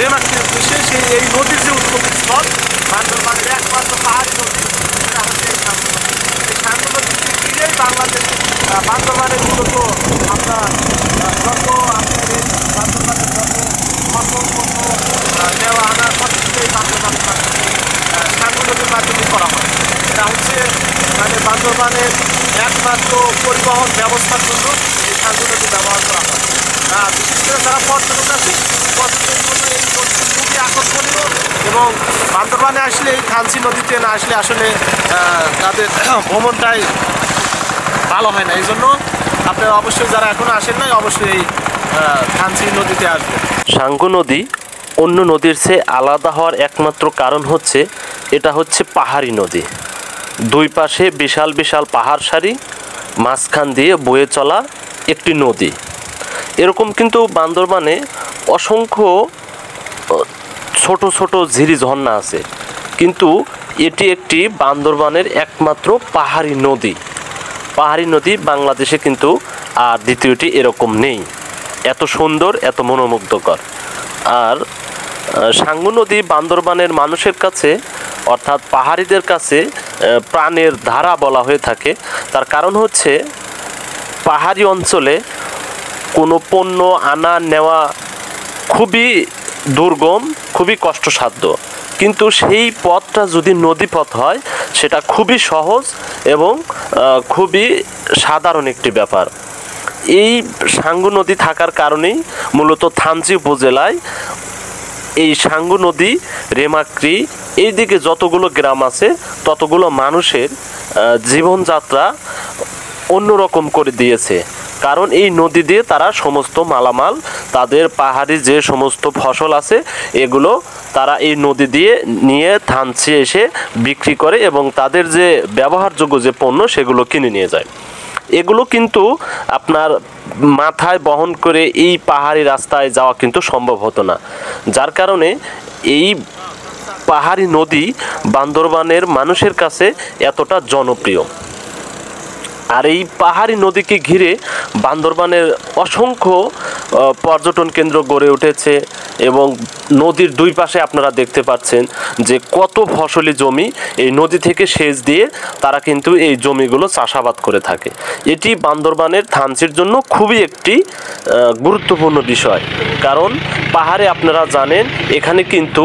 রেমাক্রির উদ্দেশ্যে এই নদীর যে উৎপত্তি স্থল বান্দরবানের একমাত্র পাহাড়ি নদী সেটা হচ্ছে এই সাঙ্গু নদী। এই সাঙ্গু নদীকে ঘিরেই বাংলাদেশ বান্দরবানের মূলত আপনার যত আপনার এই বান্দরবানের যত ফসল নেওয়া আনা সব কিছু এই বান্দরবানের মাধ্যমে সাঙ্গু নদীর মাধ্যমে করা হয়। এটা হচ্ছে মানে বান্দরবানের একমাত্র পরিবহন ব্যবস্থার জন্য এই সাঙ্গু নদী ব্যবহার করা হয়। বিশেষ করে যারা পর্যটক আছে পর্যটনের জন্য এই নদী খুবই আকর্ষণীয় এবং বান্দরবানে আসলে এই থানচি নদীতে না আসলে আসলে তাদের ভ্রমণটাই ভালো হয় না। এই জন্য আপনারা অবশ্যই যারা এখনো আসেন নাই অবশ্যই এই থানচি নদীতে আসবেন। সাঙ্গু নদী অন্য নদীর চেয়ে আলাদা হওয়ার একমাত্র কারণ হচ্ছে এটা হচ্ছে পাহাড়ি নদী। দুই পাশে বিশাল বিশাল পাহাড় সারি, মাঝখান দিয়ে বয়ে চলা একটি নদী। এরকম কিন্তু বান্দরবানে অসংখ্য ছোট ছোট ঝিরি ঝর্ণা আছে, কিন্তু এটি একটি বান্দরবানের একমাত্র পাহাড়ি নদী। পাহাড়ি নদী বাংলাদেশে কিন্তু আর দ্বিতীয়টি এরকম নেই, এত সুন্দর, এত মনোমুগ্ধকর। আর সাঙ্গু নদী বান্দরবানের মানুষের কাছে অর্থাৎ পাহাড়িদের কাছে প্রাণের ধারা বলা হয়ে থাকে। তার কারণ হচ্ছে পাহাড়ি অঞ্চলে কোনো পণ্য আনা নেওয়া খুবই দুর্গম, খুবই কষ্টসাধ্য, কিন্তু সেই পথটা যদি নদী পথ হয় সেটা খুবই সহজ এবং খুবই সাধারণ একটি ব্যাপার। এই সাঙ্গু নদী থাকার কারণেই মূলত থানচি উপজেলায় এই সাঙ্গু নদী, রেমাক্রি, এইদিকে যতগুলো গ্রাম আছে ততগুলো মানুষের জীবনযাত্রা অন্যরকম করে দিয়েছে। কারণ এই নদী দিয়ে তারা সমস্ত মালামাল, তাদের পাহাড়ি যে সমস্ত ফসল আছে এগুলো তারা এই নদী দিয়ে নিয়ে থানচি এসে বিক্রি করে এবং তাদের যে ব্যবহারযোগ্য যে পণ্য সেগুলো কিনে নিয়ে যায়। এগুলো কিন্তু আপনার মাথায় বহন করে এই পাহাড়ি রাস্তায় যাওয়া কিন্তু সম্ভব হতো না, যার কারণে এই পাহাড়ি নদী বান্দরবানের মানুষের কাছে এতটা জনপ্রিয়। আর এই পাহাড়ি নদীকে ঘিরে বান্দরবানের অসংখ্য পর্যটন কেন্দ্র গড়ে উঠেছে এবং নদীর দুই পাশে আপনারা দেখতে পাচ্ছেন যে কত ফসলি জমি এই নদী থেকে সেচ দিয়ে তারা কিন্তু এই জমিগুলো চাষাবাদ করে থাকে। এটি বান্দরবানের থানচির জন্য খুবই একটি গুরুত্বপূর্ণ বিষয়, কারণ পাহাড়ে আপনারা জানেন এখানে কিন্তু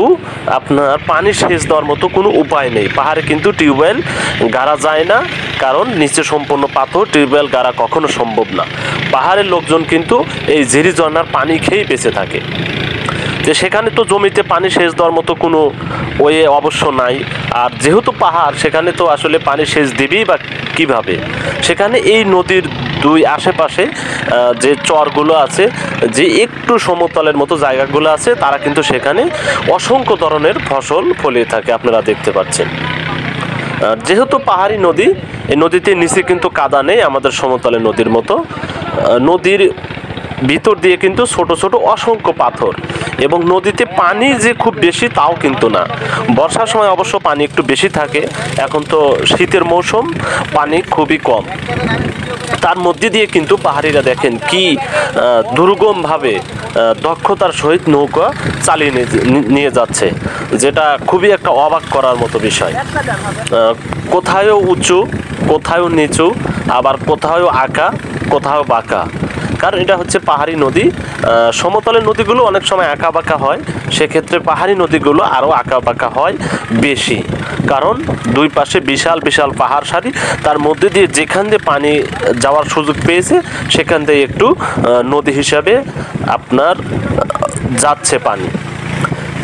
আপনার পানি সেচ দেওয়ার মতো কোনো উপায় নেই। পাহাড়ে কিন্তু টিউবওয়েল গাড়া যায় না, কারণ নিচে সম্পূর্ণ পাথর, টিউবওয়েল গাড়া কখনো সম্ভব না। পাহাড়ের লোকজন কিন্তু এই ঝিরি ঝর্ণার পানি খেয়েই বেঁচে থাকে। যে সেখানে তো জমিতে পানি সেচ দেওয়ার মতো কোনো ওয়ে অবশ্য নাই। আর যেহেতু পাহাড়, সেখানে তো আসলে পানি সেচ দেবেই বা কীভাবে? সেখানে এই নদীর দুই আশেপাশে যে চরগুলো আছে, যে একটু সমতলের মতো জায়গাগুলো আছে, তারা কিন্তু সেখানে অসংখ্য ধরনের ফসল ফলিয়ে থাকে, আপনারা দেখতে পাচ্ছেন। যেহেতু পাহাড়ি নদী, এই নদীতে নিচে কিন্তু কাদা নেই আমাদের সমতলের নদীর মতো। নদীর ভিতর দিয়ে কিন্তু ছোট ছোট অসংখ্য পাথর এবং নদীতে পানি যে খুব বেশি তাও কিন্তু না। বর্ষার সময় অবশ্য পানি একটু বেশি থাকে, এখন তো শীতের মৌসুম, পানি খুবই কম। তার মধ্যে দিয়ে কিন্তু পাহাড়িরা দেখেন কি দুর্গমভাবে দক্ষতার সহিত নৌকা চালিয়ে নিয়ে যাচ্ছে, যেটা খুবই একটা অবাক করার মতো বিষয়। কোথাও উঁচু, কোথাও নিচু, আবার কোথাও আঁকা, কোথাও বাঁকা, কারণ এটা হচ্ছে পাহাড়ি নদী। সমতলের নদীগুলো অনেক সময় আঁকা বাঁকা হয়, সেক্ষেত্রে পাহাড়ি নদীগুলো আরও আঁকা বাঁকা হয় বেশি, কারণ দুই পাশে বিশাল বিশাল পাহাড় সারি, তার মধ্যে দিয়ে যেখান দিয়ে পানি যাওয়ার সুযোগ পেয়েছে সেখান থেকে একটু নদী হিসাবে আপনার যাচ্ছে পানি।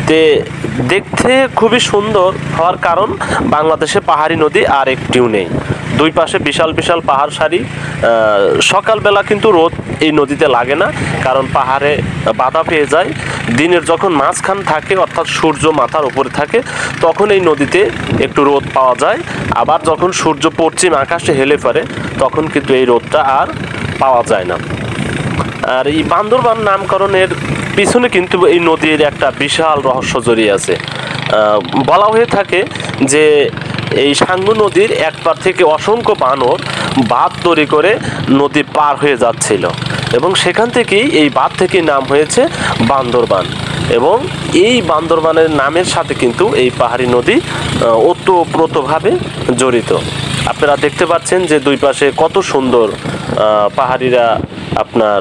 তে দেখতে খুবই সুন্দর হওয়ার কারণ বাংলাদেশে পাহাড়ি নদী আর একটিও নেই। দুই পাশে বিশাল বিশাল পাহাড় সারি। সকালবেলা কিন্তু রোদ এই নদীতে লাগে না, কারণ পাহাড়ে বাধা পেয়ে যায়। দিনের যখন মাঝখান থাকে, অর্থাৎ সূর্য মাথার উপরে থাকে, তখন এই নদীতে একটু রোদ পাওয়া যায়। আবার যখন সূর্য পশ্চিম আকাশে হেলে পড়ে তখন কিন্তু এই রোদটা আর পাওয়া যায় না। আর এই বান্দরবান নামকরণের পিছনে কিন্তু এই নদীর একটা বিশাল রহস্য জড়িয়ে আছে। বলা হয়ে থাকে যে এই সাঙ্গু নদীর একপার থেকে অসংখ্য বানর বাঁধ তৈরি করে নদী পার হয়ে যাচ্ছিল এবং সেখান থেকেই এই বাঁধ থেকে নাম হয়েছে বান্দরবান। এবং এই বান্দরবানের নামের সাথে কিন্তু এই পাহাড়ি নদী ওতপ্রোতভাবে জড়িত। আপনারা দেখতে পাচ্ছেন যে দুই পাশে কত সুন্দর পাহাড়িরা আপনার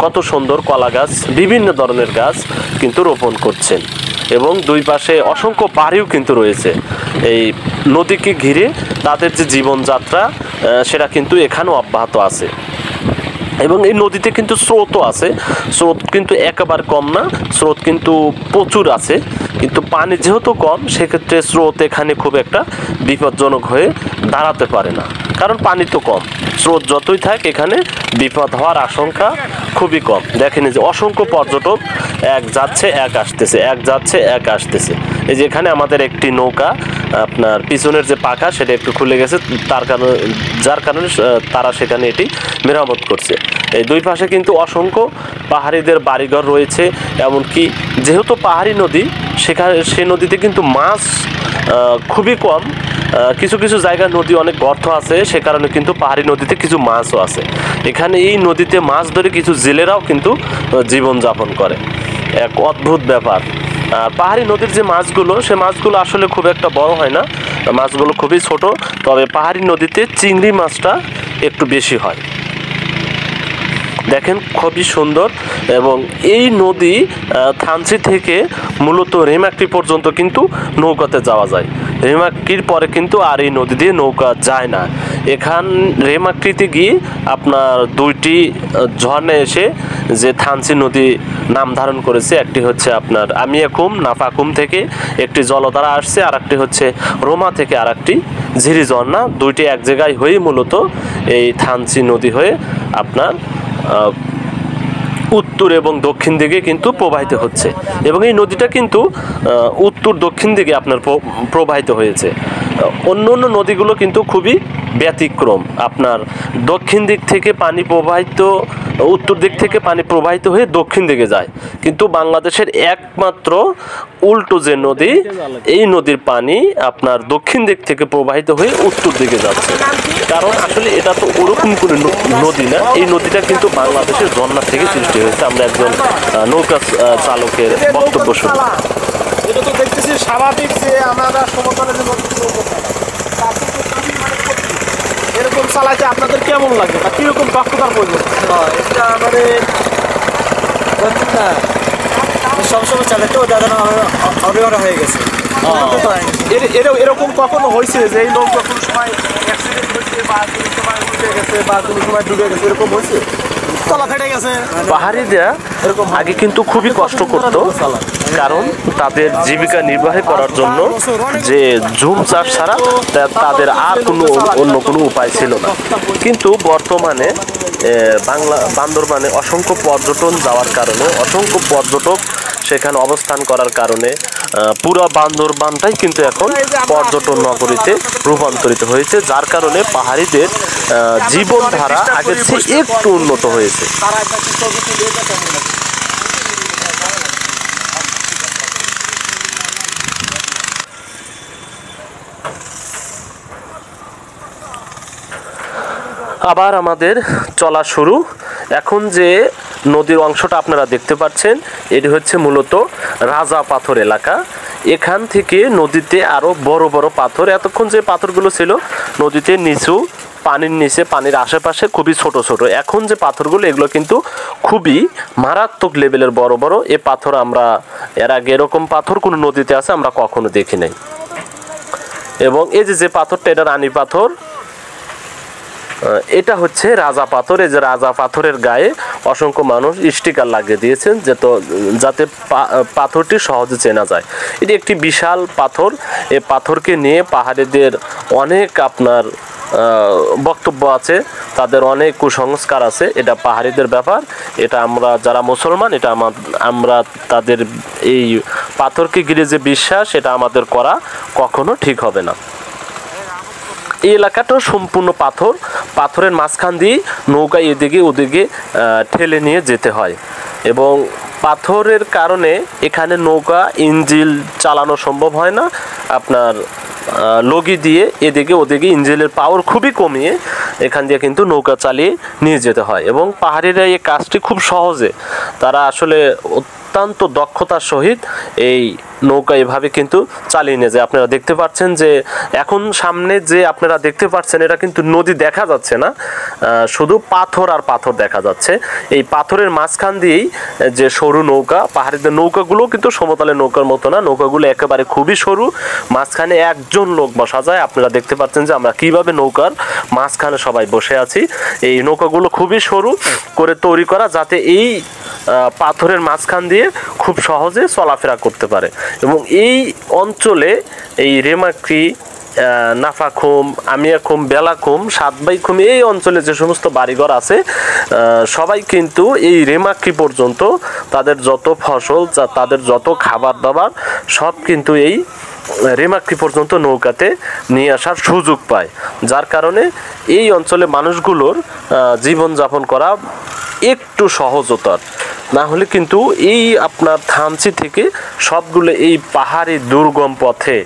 কত সুন্দর কলা গাছ, বিভিন্ন ধরনের গাছ কিন্তু রোপণ করছেন। এবং দুই পাশে অসংখ্য বাড়িও কিন্তু রয়েছে। এই নদীকে ঘিরে তাদের যে জীবনযাত্রা সেটা কিন্তু এখানেও অব্যাহত আছে। এবং এই নদীতে কিন্তু স্রোতও আছে, স্রোত কিন্তু একেবারে কম না, স্রোত কিন্তু প্রচুর আছে। কিন্তু পানি যেহেতু কম, সেক্ষেত্রে স্রোত এখানে খুব একটা বিপজ্জনক হয়ে দাঁড়াতে পারে না, কারণ পানি তো কম। স্রোত যতই থাক, এখানে বিপদ হওয়ার আশঙ্কা খুবই কম। দেখেন যে অসংখ্য পর্যটক এক যাচ্ছে এক আসতেছে, এক যাচ্ছে এক আসতেছে। এই যে এখানে আমাদের একটি নৌকা, আপনার পিছনের যে পাখা সেটা একটু খুলে গেছে, যার কারণে তারা সেখানে এটি মেরামত করছে। এই দুই পাশে কিন্তু অসংখ্য পাহাড়িদের বাড়িঘর রয়েছে। এমনকি যেহেতু পাহাড়ি নদী, সে নদীতে কিন্তু মাছ খুবই কম। কিছু কিছু জায়গায় নদী অনেক গর্ত আছে, সে কারণে কিন্তু পাহাড়ি নদীতে কিছু মাছও আছে। এখানে এই নদীতে মাছ ধরে কিছু জেলেরাও কিন্তু জীবনযাপন করে। এক অদ্ভুত ব্যাপার। পাহাড়ি নদীর যে মাছগুলো, সে মাছগুলো আসলে খুব একটা বড় হয় না, মাছগুলো খুবই ছোট। তবে পাহাড়ি নদীতে চিংড়ি মাছটা একটু বেশি হয়। দেখেন খুবই সুন্দর। এবং এই নদী থানচি থেকে মূলত রেমাক্রি পর্যন্ত কিন্তু নৌকাতে যাওয়া যায়। রেমাক্রির পরে কিন্তু আর এই নদী দিয়ে নৌকা যায় না। এখান রেমাক্রিতে গিয়ে আপনার দুইটি ঝর্ণা এসে যে থানচি নদী নাম ধারণ করেছে, একটি হচ্ছে আপনার আমিয়াকুম নাফাকুম থেকে একটি জলধারা আসছে, আর একটি হচ্ছে রোমা থেকে আর একটি ঝিরি ঝর্ণা। দুইটি এক জায়গায় হয়ে মূলত এই থানচি নদী হয়ে আপনার উত্তর এবং দক্ষিণ দিকে কিন্তু প্রবাহিত হচ্ছে। এবং এই নদীটা কিন্তু উত্তর দক্ষিণ দিকে আপনার প্রবাহিত হয়েছে। অন্য অন্য নদীগুলো কিন্তু খুবই ব্যতিক্রম। আপনার দক্ষিণ দিক থেকে পানি প্রবাহিত, উত্তর দিক থেকে পানি প্রবাহিত হয়ে দক্ষিণ দিকে যায়। কিন্তু বাংলাদেশের একমাত্র উল্টো যে নদী, এই নদীর পানি আপনার দক্ষিণ দিক থেকে প্রবাহিত হয়ে উত্তর দিকে যাচ্ছে। কারণ আসলে এটা তো ওরকম কোনো নদী না, এই নদীটা কিন্তু বাংলাদেশের ঝর্ণা থেকে সৃষ্টি হয়েছে। আমরা একজন নৌকা চালকের বক্তব্য শুনি। এটা তো দেখতেছি স্বাভাবিক যে আমরা সমতলে যে এরকম চালাইতে আপনাদের কেমন লাগে বা কিরকম দক্ষতার প্রয়োজন? এটা আমাদের সবসময় চালাতে ওটা অভিজ্ঞতা হয়ে গেছে। এরকম কখনো হয়েছে যে এই নৌকা কোনো সময় অ্যাক্সিডেন্ট হয়েছে বা কোনো সময় উঠে গেছে বা কোনো সময় ডুবে গেছে, এরকম হয়েছে? তলা ফেটে গেছে। পাহাড়িরা এরকম আগে কিন্তু খুবই কষ্ট করত, কারণ তাদের জীবিকা নির্বাহ করার জন্য যে ঝুম চাষ ছাড়া তাদের আর অন্য কোনো উপায় ছিল না। কিন্তু বর্তমানে বান্দরবানে অসংখ্য পর্যটন যাওয়ার কারণে, অসংখ্য পর্যটক সেখানে অবস্থান করার কারণে পুরো বান্দরবানটাই কিন্তু এখন পর্যটন নগরীতে রূপান্তরিত হয়েছে, যার কারণে পাহাড়িদের জীবনধারা আগের চেয়ে একটু উন্নত হয়েছে। আবার আমাদের চলা শুরু। এখন যে নদীর অংশটা আপনারা দেখতে পাচ্ছেন, এটি হচ্ছে মূলত রাজা পাথর এলাকা। এখান থেকে নদীতে আরও বড় বড় পাথর, এতক্ষণ যে পাথরগুলো ছিল নদীতে নিচু পানির নিচে, পানির আশেপাশে খুবই ছোট ছোট, এখন যে পাথরগুলো এগুলো কিন্তু খুবই মারাত্মক লেভেলের বড় বড়। এ পাথর আমরা এর আগে এরকম পাথর কোনো নদীতে আছে আমরা কখনো দেখি নাই। এবং এই যে পাথরটা, এটা রানী পাথর, এটা হচ্ছে রাজা পাথর। এই যে রাজা পাথরের গায়ে অসংখ্য মানুষ স্টিকার লাগিয়ে দিয়েছেন যাতে পাথরটি সহজে চেনা যায়। এটি একটি বিশাল পাথর। এই পাথরকে নিয়ে পাহাড়িদের অনেক আপনার বক্তব্য আছে, তাদের অনেক কুসংস্কার আছে। এটা পাহাড়িদের ব্যাপার, এটা আমরা যারা মুসলমান, এটা আমরা তাদের এই পাথরকে ঘিরে যে বিশ্বাস, এটা আমাদের করা কখনো ঠিক হবে না। এই এলাকাটাও সম্পূর্ণ পাথর, পাথরের মাঝখান দিয়ে নৌকা এদিকে ওদিকে ঠেলে নিয়ে যেতে হয়। এবং পাথরের কারণে এখানে নৌকা ইঞ্জিন চালানো সম্ভব হয় না। আপনার লগি দিয়ে এদিকে ওদিকে ইঞ্জিনের পাওয়ার খুবই কমিয়ে এখান দিয়ে কিন্তু নৌকা চালিয়ে নিয়ে যেতে হয়। এবং পাহাড়িরা এই কাজটি খুব সহজে, তারা আসলে অত্যন্ত দক্ষতার সহিত এই নৌকা এভাবে কিন্তু চালিয়ে নিয়ে যায়। আপনারা দেখতে পাচ্ছেন যে এখন সামনে যে আপনারা দেখতে পাচ্ছেন এটা কিন্তু নদী দেখা যাচ্ছে না, শুধু পাথর আর পাথর দেখা যাচ্ছে। এই পাথরের মাঝখান দিয়েই যে সরু নৌকা, পাহাড়িদের নৌকাগুলো কিন্তু সমতলের নৌকার মতো না, নৌকাগুলো একেবারে খুবই সরু, মাঝখানে একজন লোক বসা যায়। আপনারা দেখতে পাচ্ছেন যে আমরা কিভাবে নৌকার মাঝখানে সবাই বসে আছি। এই নৌকাগুলো খুবই সরু করে তৈরি করা, যাতে এই পাথরের মাঝখান দিয়ে খুব সহজে চলাফেরা করতে পারে। এবং এই অঞ্চলে এই রেমাক্রি, নাফাখুম, আমিয়াখুম, বেলাখুম, সাতবাইখুম এই অঞ্চলে যে সমস্ত বাড়িঘর আছে সবাই কিন্তু এই রেমাক্রি পর্যন্ত তাদের যত ফসল, তাদের যত খাবার দাবার সব কিন্তু এই রেমাক্রি পর্যন্ত নৌকাতে নিয়ে আসার সুযোগ পায়। যার কারণে এই অঞ্চলে মানুষগুলোর জীবনযাপন করা একটু সহজতর। না হলে কিন্তু এই আপনার থানচি থেকে সবগুলো এই পাহাড়ি দুর্গম পথে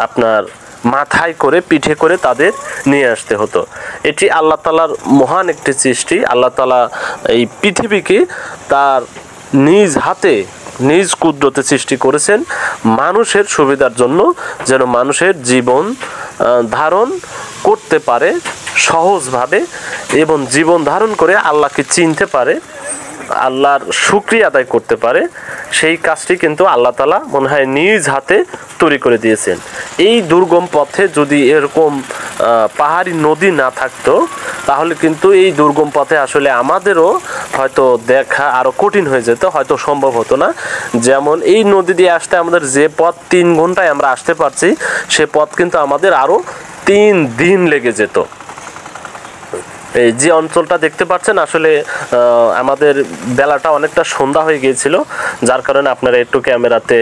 আপনার মাথায় করে, পিঠে করে তাদের নিয়ে আসতে হতো। এটি আল্লাহ তাআলার মহান একটি সৃষ্টি। আল্লাহ তাআলা এই পৃথিবীকে তার নিজ হাতে, নিজ কুদরতে সৃষ্টি করেছেন মানুষের সুবিধার জন্য, যেন মানুষের জীবন ধারণ করতে পারে সহজভাবে এবং জীবন ধারণ করে আল্লাহকে চিনতে পারে, আল্লাহর শুকরিয়া আদায় করতে পারে। সেই কাজটি কিন্তু আল্লাহ তাআলা মনে হয় নিজ হাতে তৈরি করে দিয়েছেন। এই দুর্গম পথে যদি এরকম পাহাড়ি নদী না থাকতো তাহলে কিন্তু এই দুর্গম পথে আসলে আমাদেরও হয়তো দেখা আরও কঠিন হয়ে যেত, হয়তো সম্ভব হতো না। যেমন এই নদী দিয়ে আসতে আমাদের যে পথ 3 ঘন্টায় আমরা আসতে পারছি, সে পথ কিন্তু আমাদের আরও 3 দিন লেগে যেত। এই যে অঞ্চলটা দেখতে পাচ্ছেন, আসলে আমাদের বেলাটা অনেকটা সন্ধ্যা হয়ে গিয়েছিল, যার কারণে আপনারা একটু ক্যামেরাতে